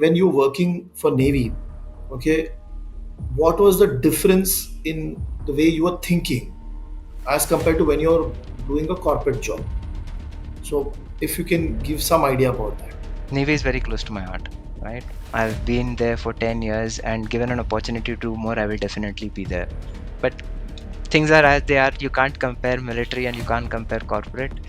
when you're working for Navy, okay, what was the difference in the way you were thinking as compared to when you're doing a corporate job? So if you can give some idea about that. Navy is very close to my heart, right? I've been there for 10 years, and given an opportunity to do more, I will definitely be there. But things are as they are. You can't compare military and you can't compare corporate.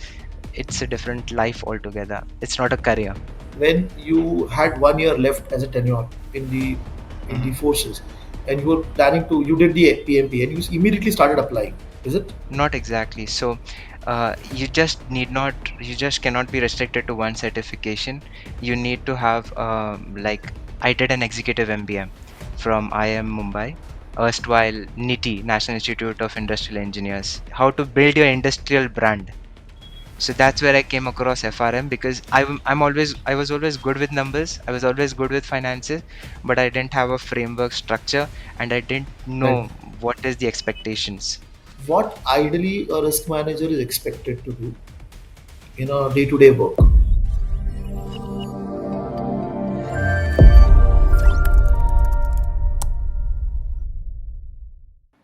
It's a different life altogether. It's not a career. When you had 1 year left as a tenure in the Mhm. forces, and you were planning to, you did the PMP and you immediately started applying, is it? Not exactly. So, you just need not, you just cannot be restricted to one certification. You need to have, like, I did an executive MBA from IIM Mumbai, erstwhile NITI, National Institute of Industrial Engineers, how to build your industrial brand. So that's where I came across FRM because I was always good with numbers. I was always good with finances, but I didn't have a framework structure and I didn't Right. know what is the expectations. What ideally a risk manager is expected to do in a day-to-day work?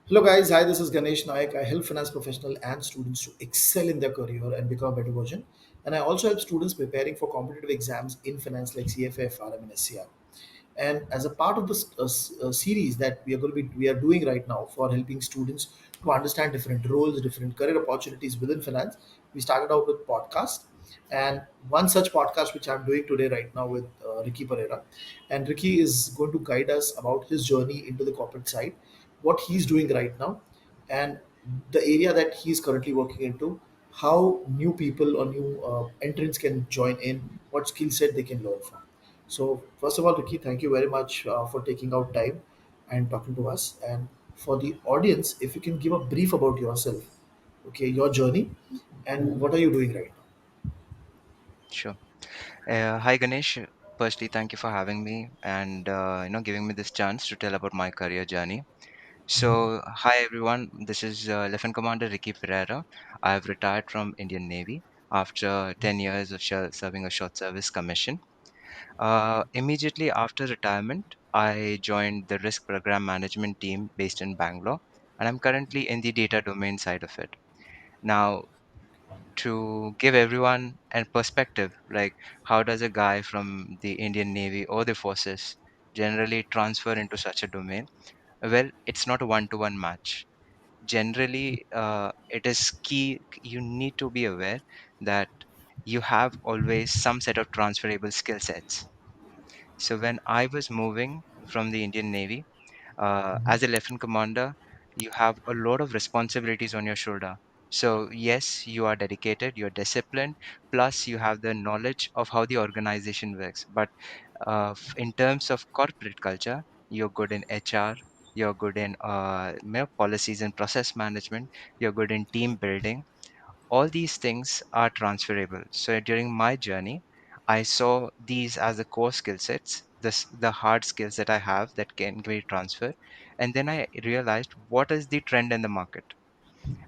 Hello guys, hi, this is Ganesh Nayak. I help finance professionals and students to excel in their career and become a better version. And I also help students preparing for competitive exams in finance like CFA, FRM, and SCR. And as a part of this series that we are doing right now for helping students to understand different roles, different career opportunities within finance, we started out with podcast. And one such podcast which I'm doing today right now with Ricky Pereira, and Ricky is going to guide us about his journey into the corporate side, what he's doing right now, and the area that he's currently working into, how new people or new entrants can join in, what skill set they can learn from. So, first of all, Ricky, thank you very much for taking out time and talking to us. And for the audience, if you can give a brief about yourself, okay, your journey, and what are you doing right Sure. Hi Ganesh. Firstly, thank you for having me and giving me this chance to tell about my career journey. So, hi everyone. This is Lieutenant Commander Ricky Pereira. I have retired from Indian Navy after 10 years of serving a short service commission. Immediately after retirement, I joined the risk program management team based in Bangalore, and I'm currently in the data domain side of it. Now, to give everyone a perspective, like how does a guy from the Indian Navy or the forces generally transfer into such a domain? Well, it's not a one-to-one match. Generally, it is key. You need to be aware that you have always some set of transferable skill sets. So when I was moving from the Indian Navy, as a lieutenant commander, you have a lot of responsibilities on your shoulder. So, yes, you are dedicated, you're disciplined, plus you have the knowledge of how the organization works. But in terms of corporate culture, you're good in HR, you're good in policies and process management, you're good in team building. All these things are transferable. So during my journey, I saw these as the core skill sets, the hard skills that I have that can be transferred. And then I realized what is the trend in the market.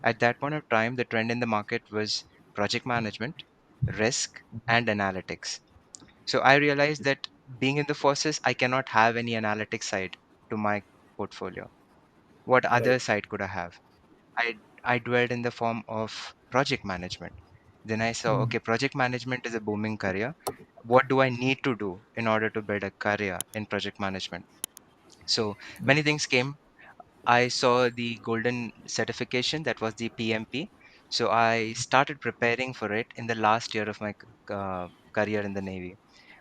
At that point of time, the trend in the market was project management, risk, and analytics. So I realized that being in the forces, I cannot have any analytics side to my portfolio. What now? Right. other side could I have? I dwelled in the form of project management. Then I saw, Hmm. okay, project management is a booming career. What do I need to do in order to build a career in project management? So many things came. I saw the golden certification, that was the PMP. So I started preparing for it in the last year of my career in the Navy.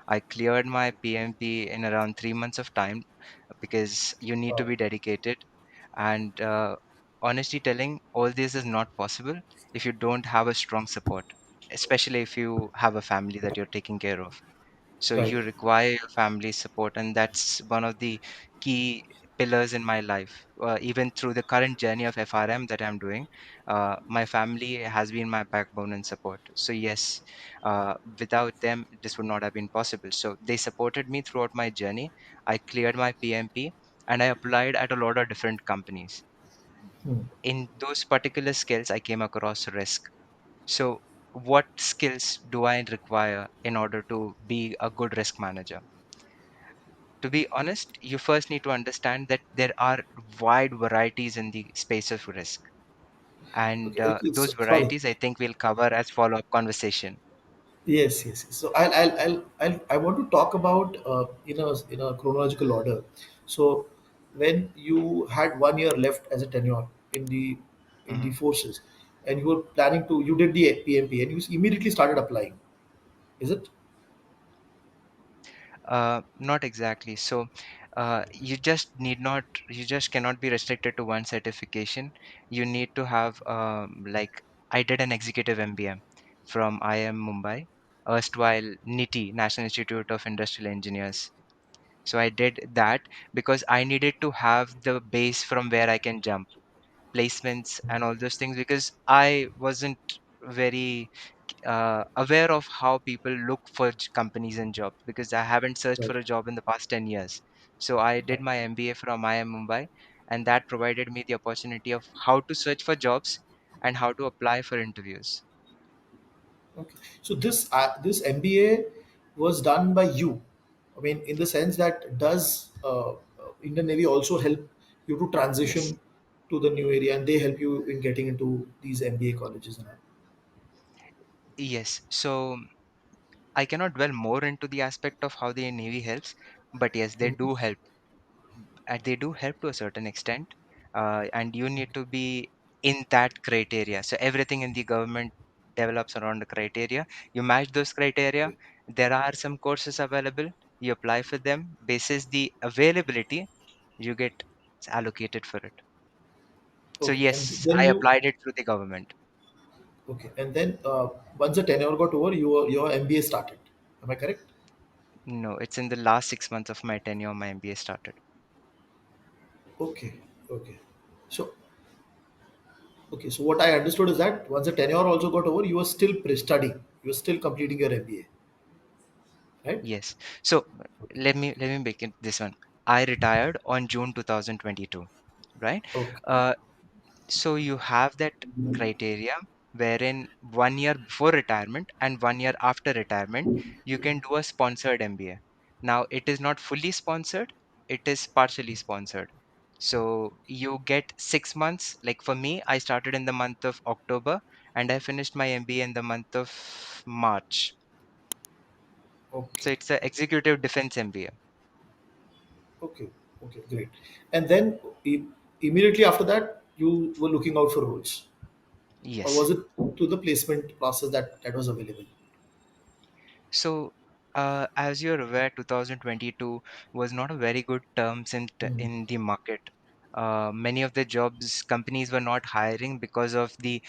I cleared my PMP in around 3 months of time because you need to Wow. be dedicated. And honestly telling, all this is not possible if you don't have a strong support, especially if you have a family that you're taking care of. So Right. you require your family support, and that's one of the key pillars in my life. Even through the current journey of FRM that I'm doing, my family has been my backbone and support. So yes, without them, this would not have been possible. So they supported me throughout my journey. I cleared my PMP, and I applied at a lot of different companies. Hmm. In those particular skills, I came across risk. So, what skills do I require in order to be a good risk manager? To be honest, you first need to understand that there are wide varieties in the space of risk, and Okay, okay. those So sorry. varieties I think we'll cover as follow-up conversation. Yes, yes. Yes. So I want to talk about in a chronological order. So when you had 1 year left as a tenure in the Mhm. forces, and you were planning to you did the PMP and you immediately started applying. Is it? Not exactly. So, you just need not, you just cannot be restricted to one certification. You need to have, like, I did an executive MBA from IIM Mumbai, erstwhile NITI, National Institute of Industrial Engineers. So I did that because I needed to have the base from where I can jump, placements and all those things, because I wasn't very aware of how people look for companies and jobs, because I haven't searched Right. for a job in the past 10 years. So I did Right. my MBA from IIM Mumbai, and that provided me the opportunity of how to search for jobs and how to apply for interviews. Okay. So this MBA was done by you. I mean, in the sense that does Indian Navy also help you to Yes. transition to the new area, and they help you in getting into these MBA colleges and all? Yes. So I cannot dwell more into the aspect of how the Navy helps, but yes, they Mhm. do help. And they do help to a certain extent, and you need to be in that criteria. So everything in the government develops around the criteria. You match those criteria, Okay. there are some courses available, you apply for them, basis the availability, you get allocated for it. So Okay. And yes, then I you applied it through the government. okay. And then once the tenure got over, your MBA started. Am I correct? No, it's in the last 6 months of my tenure my MBA started. Okay. Okay. So okay. So what I understood is that once the tenure also got over, you were still studying. You were still completing your MBA, right? Yes. So let me make it this one. I retired on June 2022, right? Okay. Uh, So you have that criteria wherein 1 year before retirement and 1 year after retirement, you can do a sponsored MBA. Now, it is not fully sponsored, it is partially sponsored. So you get 6 months. Like for me, I started in the month of October and I finished my MBA in the month of March. So Okay. it's an executive defense MBA. Okay. Okay. Great. And then immediately after that, you were looking out for roles, or was Yes. it to the placement process that was available? So, as you're aware, 2022 was not a very good terms Mm. in the market. Many of the jobs companies were not hiring because of the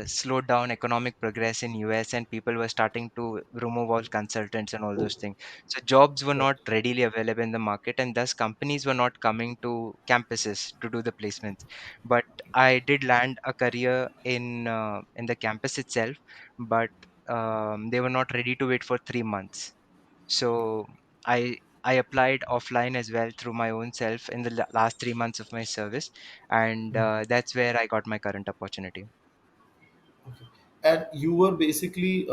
slowed down economic progress in US, and people were starting to remove all consultants and all Oh, those things. So jobs were right. not readily available in the market, and thus companies were not coming to campuses to do the placements. But I did land a career in the campus itself, but they were not ready to wait for 3 months. So I applied offline as well through my own self in the last 3 months of my service, and Mm. that's where I got my current opportunity. Okay. And you were basically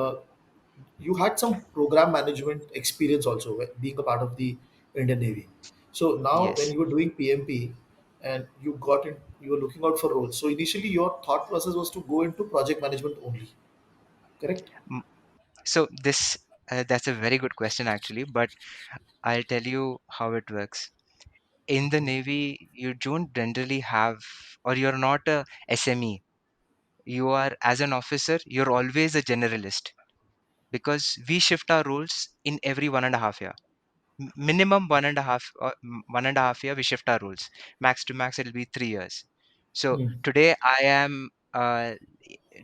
you had some program management experience also, being a part of the Indian Navy. So now, when Yes. you were doing PMP and you were looking out for roles. So initially, your thought process was to go into project management only, correct? M- So this that's a very good question actually, but I'll tell you how it works. In the Navy, you don't generally have, or you're not a SME. You are, as an officer, you're always a generalist, because we shift our roles in every 1.5 year. Minimum 1.5 year we shift our roles. Max to max it'll be 3 years. So Mm. today I am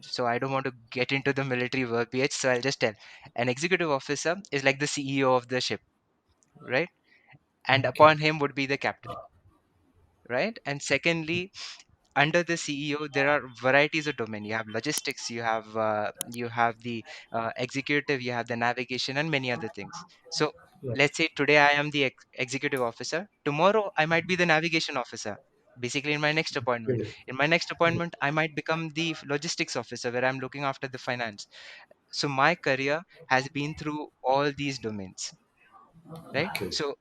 so I don't want to get into the military verbiage, so I'll just tell, an executive officer is like the CEO of the ship, right? And Okay. upon him would be the captain, right? And secondly, under the CEO, there are varieties of domain. You have logistics, you have the executive, you have the navigation, and many other things. So Right. let's say today I am the executive officer. Tomorrow I might be the navigation officer. Basically, in my next appointment, Okay. in my next appointment, I might become the logistics officer where I'm looking after the finance. So my career has been through all these domains, right? Okay. So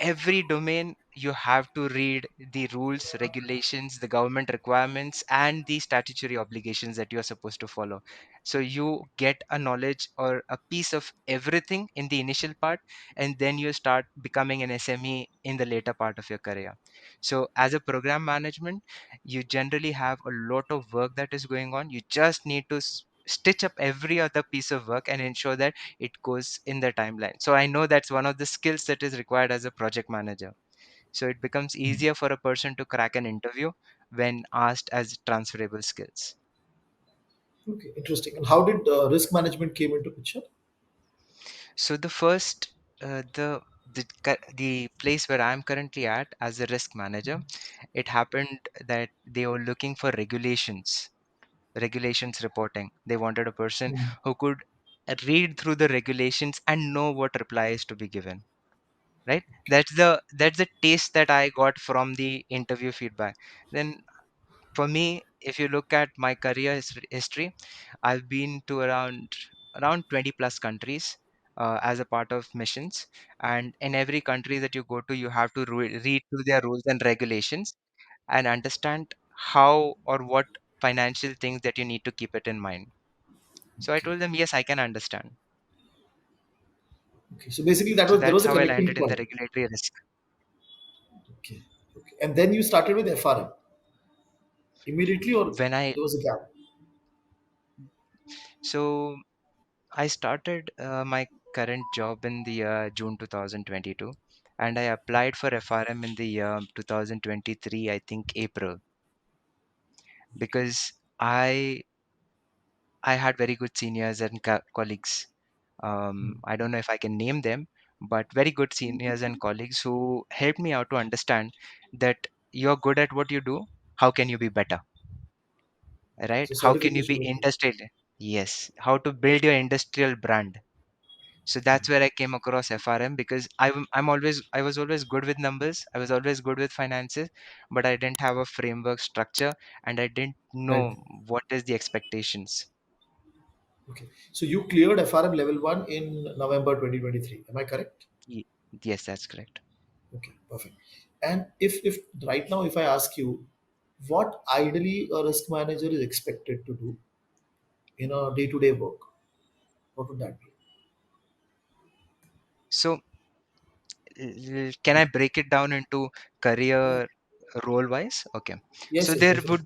every domain you have to read the rules, regulations, the government requirements, and the statutory obligations that you are supposed to follow. So you get a knowledge or a piece of everything in the initial part, and then you start becoming an SME in the later part of your career. So as a program management, you generally have a lot of work that is going on. You just need to stitch up every other piece of work and ensure that it goes in the timeline. So I know that's one of the skills that is required as a project manager. So it becomes easier for a person to crack an interview when asked as transferable skills. Okay, interesting. And how did risk management came into picture? So the first, the place where I'm currently at as a risk manager, it happened that they were looking for regulations reporting. They wanted a person Mm. who could read through the regulations and know what reply is to be given, right? That's the taste that I got from the interview feedback. Then for me, if you look at my career history, I've been to around 20 plus countries as a part of missions, and in every country that you go to, you have to read through their rules and regulations and understand how or what financial things that you need to keep it in mind. So I Okay. told them, yes, I can understand. Okay. So basically, that So was there that's was a how I connecting landed in the point. regulatory risk. Okay. Okay. And then you started with FRM immediately, or When I there was a gap? so I started my current job in the year June 2022, and I applied for FRM in the year 2023, I think April, because I had very good seniors and colleagues. I don't know if I can name them, but very good seniors and colleagues who helped me out to understand that you're good at what you do. How can you be better, Okay. right? So How can you certification be was good. industrial? Yes. How to build your industrial brand. So that's where I came across FRM because I was always good with numbers. I was always good with finances, but I didn't have a framework structure and I didn't Right. know what is the expectations. Okay. So you cleared FRM level 1 in November 2023. Am I correct? Ye- Yes, that's correct. Okay, perfect. And if right now, if I ask you, what ideally a risk manager is expected to do in a day-to-day work, what would that be? So can I break it down into career role wise? Okay. Yes, So yes, definitely.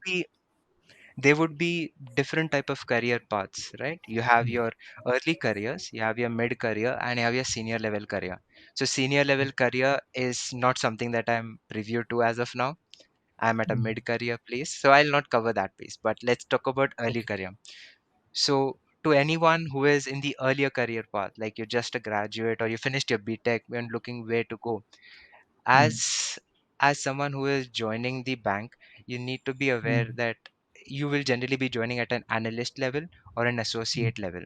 there would be different type of career paths, right? You have your early careers, you have your mid career, and you have your senior level career. So senior level career is not something that I'm privy to as of now. I'm at a Mm. mid career place, so I'll not cover that piece, but let's talk about early Okay. career. So to anyone who is in the earlier career path, like you're just a graduate or you finished your BTech and looking where to go, Mm. as as someone who is joining the bank, you need to be aware Mm. that you will generally be joining at an analyst level or an Mm. associate level.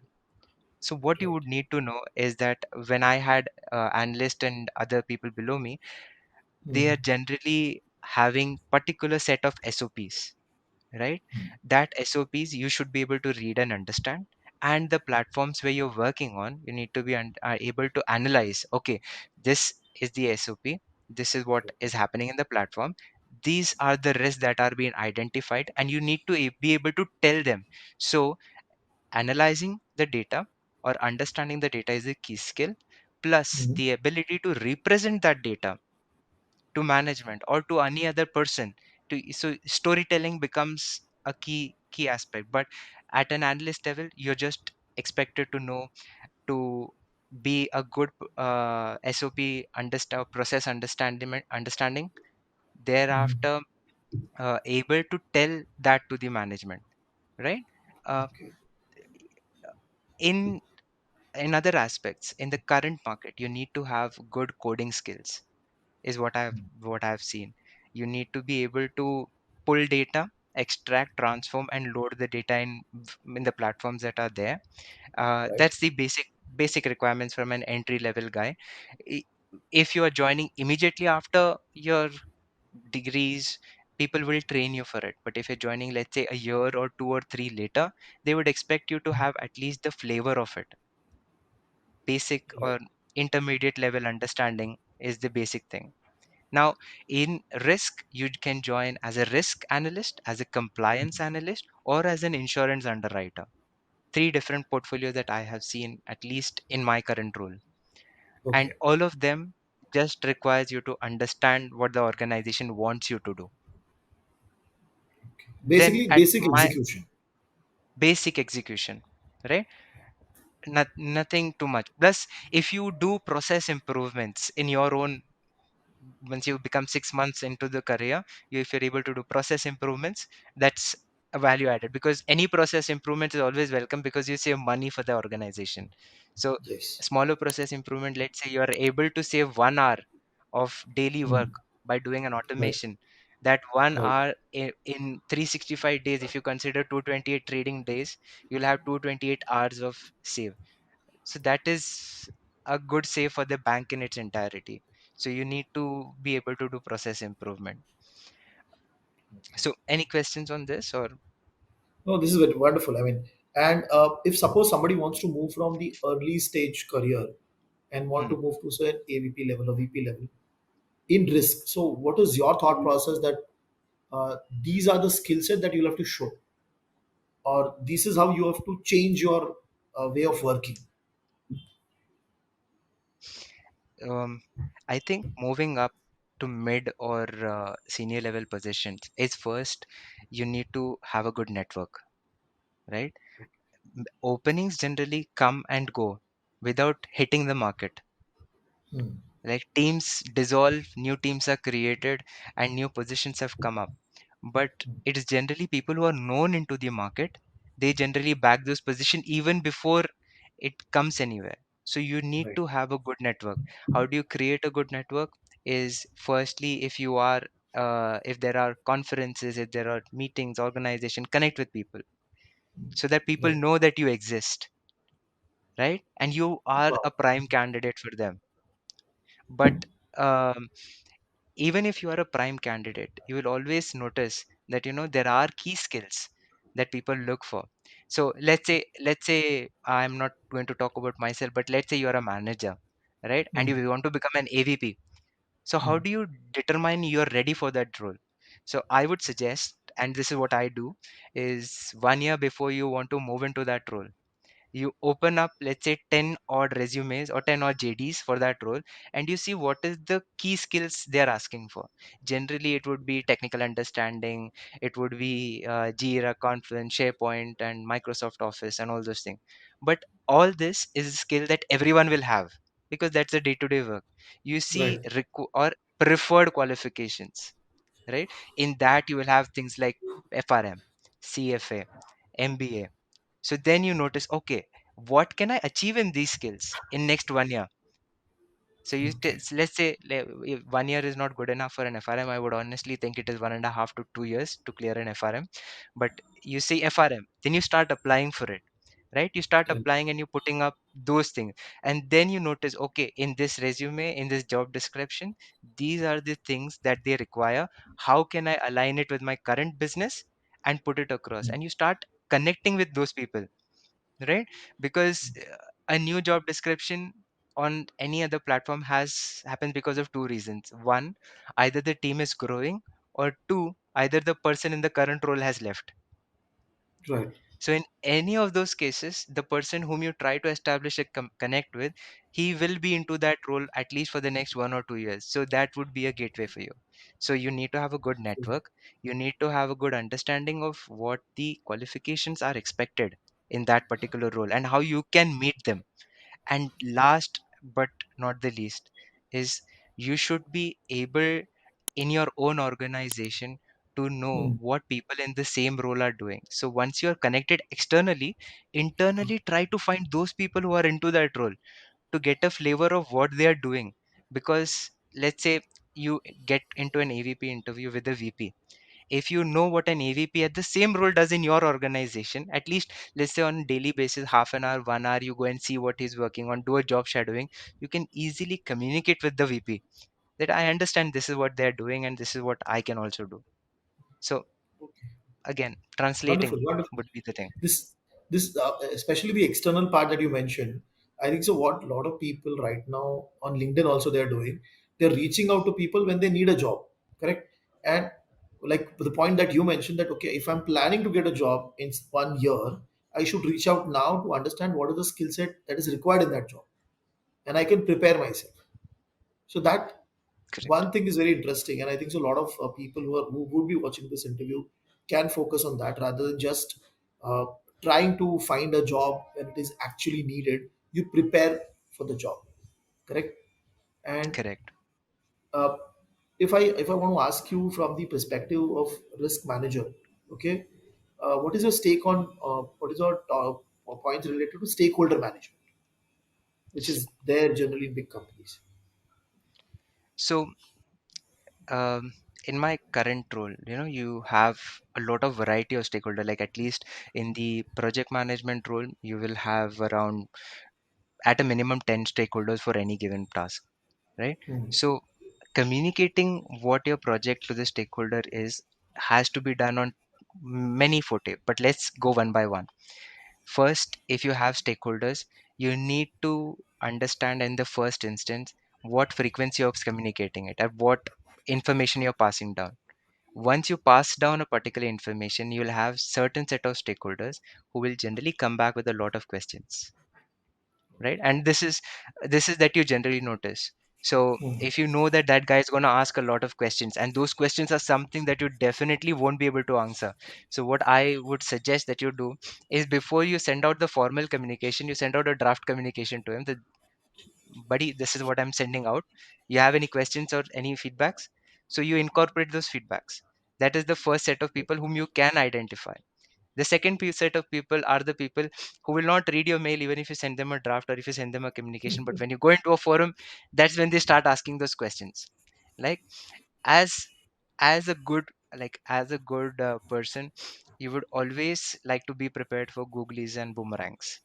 So what you Right. would need to know is that when I had analyst and other people below me, they Mm. are generally having particular set of SOPs, right? Mm. That SOPs you should be able to read and understand, and the platforms where you're working on, you need to be able to analyze. Okay, this is the SOP. This is what is happening in the platform. These are the risks that are being identified, and you need to be able to tell them. So, analyzing the data or understanding the data is a key skill, plus Mm. the ability to represent that data to management or to any other person. So storytelling becomes a key aspect. But at an analyst level, you're just expected to know to be a good SOP process understanding. Mm. Thereafter, able to tell that to the management, right? uh, Okay. in in other aspects in the current market, you need to have good coding skills is what I've seen. You need to be able to pull data, extract, transform, and load the data in the platforms that are there. Right. That's the basic requirements from an entry level guy. I- If you are joining immediately after your degrees, people will train you for it. But if you're joining, let's say, a year or two or three later, they would expect you to have at least the flavor of it, basic Right. or intermediate level understanding. is the basic thing. Now, in risk, you can join as a risk analyst, as a compliance analyst, or as an insurance underwriter. Three different portfolios that I have seen, at least in my current role. And Okay. all of them just requires you to understand what the organization wants you to do. Then Basically, at basic my execution. basic execution, right? Nothing too much. Plus, if you do process improvements in your own, once you become 6 months into the career, if you're able to do process improvements, that's a value added, because any process improvement is always welcome because you save money for the organization. So Yes. smaller process improvement, let's say you are able to save 1 hour of daily Hmm. work by doing an Right. automation. That one Right. hour in 365 days, if you consider 228 trading days, you'll have 228 hours of save. So that is a good save for the bank in its entirety. So you need to be able to do process improvement. So any questions on this, or No, this is very wonderful. I mean, and if suppose somebody wants to move from the early stage career and want hmm, to move to say an AVP level or VP level in risk, so what is your thought process that these are the skill set that you'll have to show, or this is how you have to change your way of working? um, I think moving up to mid or senior level positions is first you need to have a good network, right? Openings generally come and go without hitting the market. Hmm. Like teams dissolve, new teams are created, and new positions have come up. But it is generally people who are known into the market. They generally back those positions even before it comes anywhere. So you need Right. to have a good network. How do you create a good network? Is firstly, if there are conferences, if there are meetings, organization, connect with people so that people Right. know that you exist, right? And you are Wow. a prime candidate for them. But um, even if you are a prime candidate, you will always notice that there are key skills that people look for. So let's say I'm not going to talk about myself, but let's say you are a manager, right? And Hmm. you want to become an AVP. So how Hmm. do you determine you're ready for that role? So I would suggest, and this is what I do, is 1 year before you want to move into that role, you open up, let's say, 10 odd resumes or 10 odd JDs for that role, and you see what is the key skills they're asking for. Generally it would be technical understanding, it would be Jira, Confluence, SharePoint, and Microsoft Office, and all those things. But all this is a skill that everyone will have because that's the day-to-day work. You see Right. or preferred qualifications, right? In that you will have things like FRM, CFA, MBA. So then you notice, okay, what can I achieve in these skills in next 1 year? So Okay. let's say if 1 year is not good enough for an FRM, I would honestly think it is 1.5 to 2 years to clear an FRM. But you say FRM, then you start applying for it, right? You start Right. applying and you're putting up those things. And then you notice, okay, in this resume, in this job description, these are the things that they require. How can I align it with my current business and put it across? Hmm. And you start connecting with those people, right? Because a new job description on any other platform has happened because of two reasons. One, either the team is growing, or two, either the person in the current role has left. Right. So in any of those cases, the person whom you try to establish a connect with, he will be into that role at least for the next 1 or 2 years. So that would be a gateway for you. So you need to have a good network. You need to have a good understanding of what the qualifications are expected in that particular role and how you can meet them. And last but not the least is you should be able in your own organization to know Hmm. what people in the same role are doing. So once you're connected externally, internally try to find those people who are into that role to get a flavor of what they are doing. Because let's say you get into an AVP interview with a VP. If you know what an AVP at the same role does in your organization, at least let's say on a daily basis, half an hour, 1 hour, you go and see what he's working on, do a job shadowing, you can easily communicate with the VP that I understand this is what they're doing and this is what I can also do. So again, translating Wonderful. Wonderful. would be the thing. This especially the external part that you mentioned, I think so what a lot of people right now on LinkedIn also they're doing, They're reaching out to people when they need a job, correct? And like the point that you mentioned, that okay, if I'm planning to get a job in 1 year, I should reach out now to understand what is the skill set that is required in that job, and I can prepare myself. So that Correct. one thing is very interesting, and I think so a lot of people who would be watching this interview can focus on that rather than just uh, trying to find a job when it is actually needed. You prepare for the job, correct? And Correct. uh, if I want to ask you from the perspective of risk manager, okay, what is your stake on what is your points related to stakeholder management, which is there generally in big companies? So, um, in my current role, you have a lot of variety of stakeholder. Like at least in the project management role, you will have around at a minimum 10 stakeholders for any given task, right? Hmm. So, communicating what your project to the stakeholder is has to be done on many forte. But let's go one by one. First, if you have stakeholders, you need to understand in the first instance what frequency of communicating it and what information you're passing down. Once you pass down a particular information, you'll have certain set of stakeholders who will generally come back with a lot of questions, right? And this is that you generally notice. So Hmm. if you know that that guy is going to ask a lot of questions and those questions are something that you definitely won't be able to answer, so what I would suggest that you do is before you send out the formal communication, you send out a draft communication to him that, buddy, this is what I'm sending out. You have any questions or any feedbacks? So you incorporate those feedbacks. That is the first set of people whom you can identify. The second set of people are the people who will not read your mail even if you send them a draft or if you send them a communication. But when you go into a forum, that's when they start asking those questions. Like as as a good as a good person, you would always like to be prepared for googlies and boomerangs,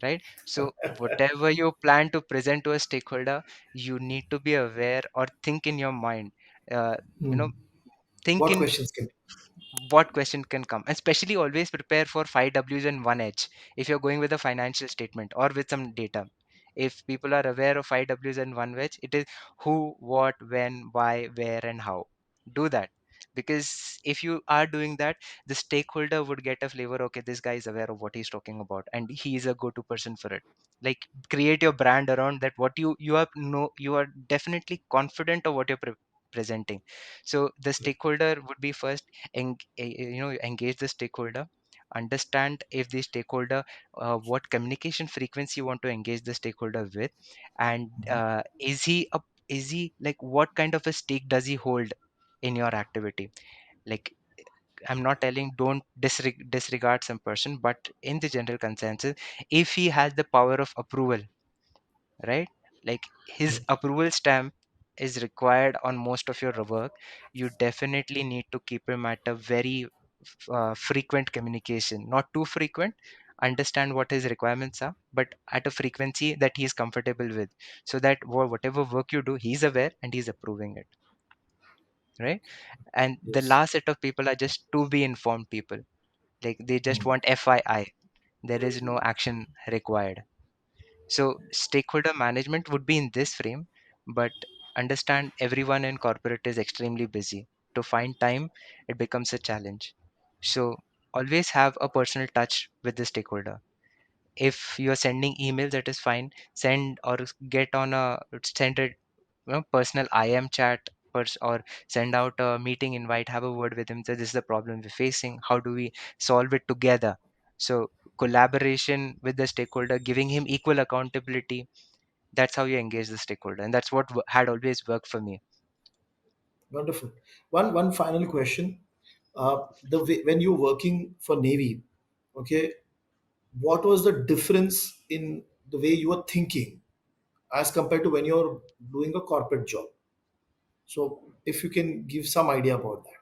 right? So whatever you plan to present to a stakeholder, you need to be aware or think in your mind. Uh, you Hmm. know, think What in questions can? what question can come, especially always prepare for 5 W's and 1 H if you're going with a financial statement or with some data. If people are aware of 5 W's and 1 H, it is who, what, when, why, where, and how. Do that, because if you are doing that, the stakeholder would get a flavor. Okay, this guy is aware of what he's talking about and he is a go-to person for it. Like, create your brand around that. What you are, no, you are definitely confident of what you're presenting. So the stakeholder would be first, engage the stakeholder, understand if the stakeholder, what communication frequency you want to engage the stakeholder with, and is he like, what kind of a stake does he hold in your activity. Like, I'm not telling don't disregard some person, but in the general consensus, if he has the power of approval, right? Like, his approval stamp is required on most of your work. You definitely need to keep him at a very frequent communication, not too frequent. Understand what his requirements are, but at a frequency that he is comfortable with, so that whatever work you do, he's aware and he's approving it, right? And the Yes. last set of people are just to be informed people. Like, they just Hmm. want FYI, there is no action required. So stakeholder management would be in this frame, but understand everyone in corporate is extremely busy. To find time, it becomes a challenge. So always have a personal touch with the stakeholder. If you're sending emails, that is fine. Send or get on a send a personal IM chat, or send out a meeting invite. Have a word with him. So this is the problem we're facing. How do we solve it together? So collaboration with the stakeholder, giving him equal accountability, that's how you engage the stakeholder, and that's what had always worked for me. Wonderful. One final question. The way, when you're working for Navy, okay, what was the difference in the way you were thinking as compared to when you're doing a corporate job? So, if you can give some idea about that.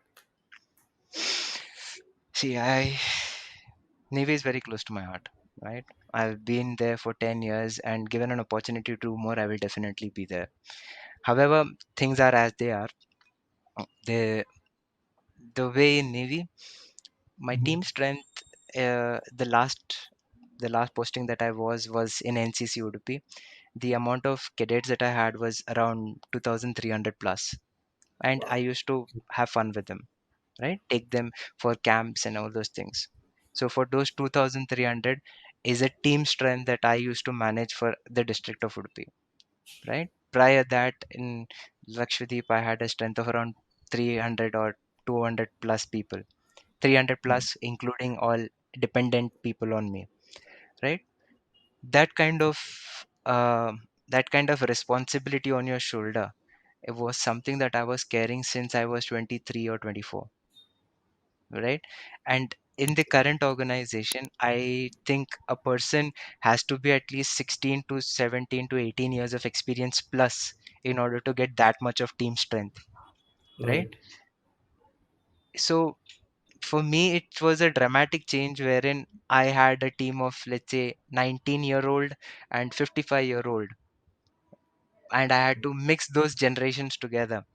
See, I Navy is very close to my heart, right? I've been there for 10 years, and given an opportunity to do more, I will definitely be there. However, things are as they are. The the way in Navy, my Mhm. team strength, the last posting that I was in NCC Udupi. the amount of cadets that I had was around 2,300 plus, and I Wow. used to have fun with them, right? Take them for camps and all those things. So for those 2,300 is a team strength that I used to manage for the district of Udupi, right? Prior that in Lakshadweep, I had a strength of around 300 or 200 plus people, 300 plus, including all dependent people on me, right? That kind of uh, that kind of responsibility on your shoulder, it was something that I was carrying since I was 23 or 24, right? And in the current organization, I think a person has to be at least 16 to 17 to 18 years of experience plus in order to get that much of team strength, right? Right. So for me, it was a dramatic change wherein I had a team of, let's say, 19-year-old and 55-year-old, and I had to mix those generations together.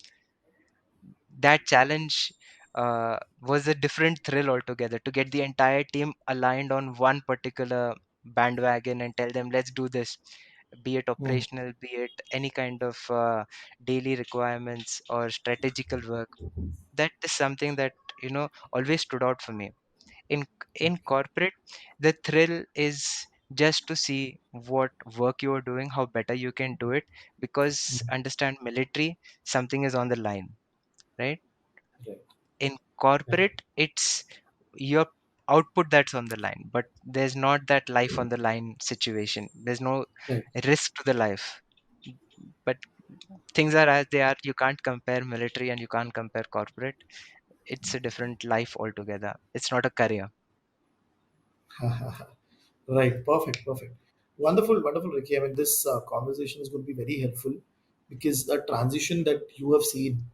That challenge was a different thrill altogether, to get the entire team aligned on one particular bandwagon and tell them, let's do this, be it Mm. operational, be it any kind of daily requirements or strategical work. That is something that always stood out for me. In in corporate, the thrill is just to see what work you are doing, how better you can do it, because understand, military, something is on the line, right? Right. In Right. corporate, it's your output that's on the line, but there's not that life on the line situation. There's no Right. risk to the life. But things are as they are. You can't compare military and you can't compare corporate. It's a different life altogether. It's not a career. Right. Perfect. Perfect. Wonderful. Wonderful, Ricky. I mean, this conversation is going to be very helpful because the transition that you have seen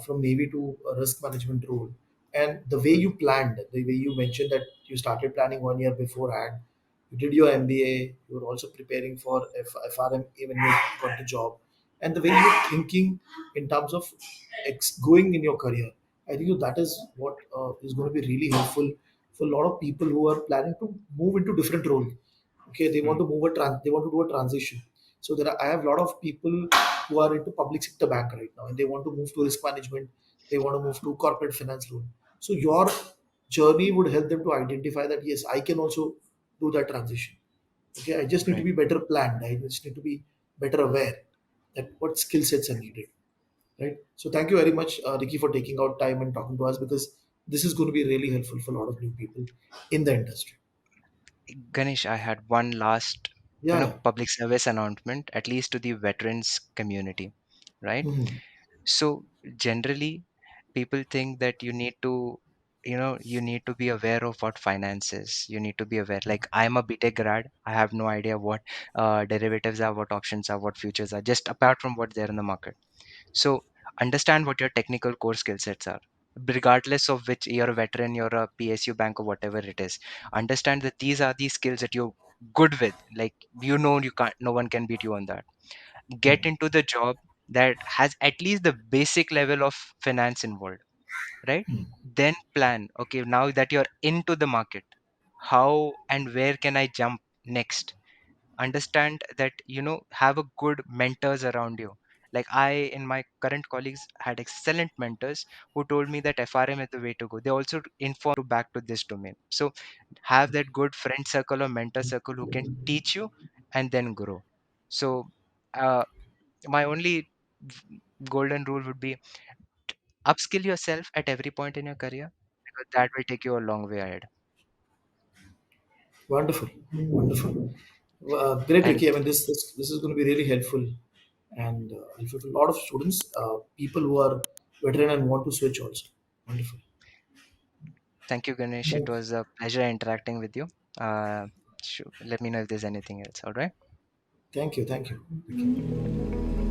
from Navy to a risk management role, and the way you planned, the way you mentioned that you started planning 1 year beforehand, you did your MBA, you were also preparing for FRM even you got the job, and the way you're thinking in terms of going in your career, I think that is what is going to be really helpful for a lot of people who are planning to move into different role. Okay, they want Mm, to they want to do a transition. So I have a lot of people who are into public sector bank right now, and they want to move to risk management. They want to move to corporate finance role. So your journey would help them to identify that yes, I can also do that transition. Okay, I just need to right. be better planned. I just need to be better aware that what skill sets are needed. Right. So thank you very much, Ricky, for taking out time and talking to us, because this is going to be really helpful for a lot of new people in the industry. Ganesh, I had one last, Yeah. Yeah. public service announcement, at least to the veterans community, right? Mhm. So generally, people think that you need to be aware of what finance is. You need to be aware. Like, I'm a BTech grad, I have no idea what derivatives are, what options are, what futures are, just apart from what's there in the market. So understand what your technical core skill sets are, regardless of which you're a veteran, you're a PSU bank or whatever it is. Understand that these are the skills that you're good with. Like, you can't, no one can beat you on that. Get into the job that has at least the basic level of finance involved, right? Then plan, okay, now that you're into the market, how and where can I jump next? Understand that, have a good mentors around you. Like, I, in my current colleagues, had excellent mentors who told me that FRM is the way to go. They also informed to back to this domain. So have that good friend circle or mentor circle who can teach you and then grow. So uh, my only golden rule would be, upskill yourself at every point in your career, because that will take you a long way ahead. Wonderful. Wonderful. Great, And Ricky. I mean, this is going to be really helpful, and helpful for a lot of students, people who are veteran and want to switch also. Wonderful. thank you, Ganesh. It Thank was a pleasure interacting with you. Let me know if there's anything else. All right. thank you. Thank you. Thank you.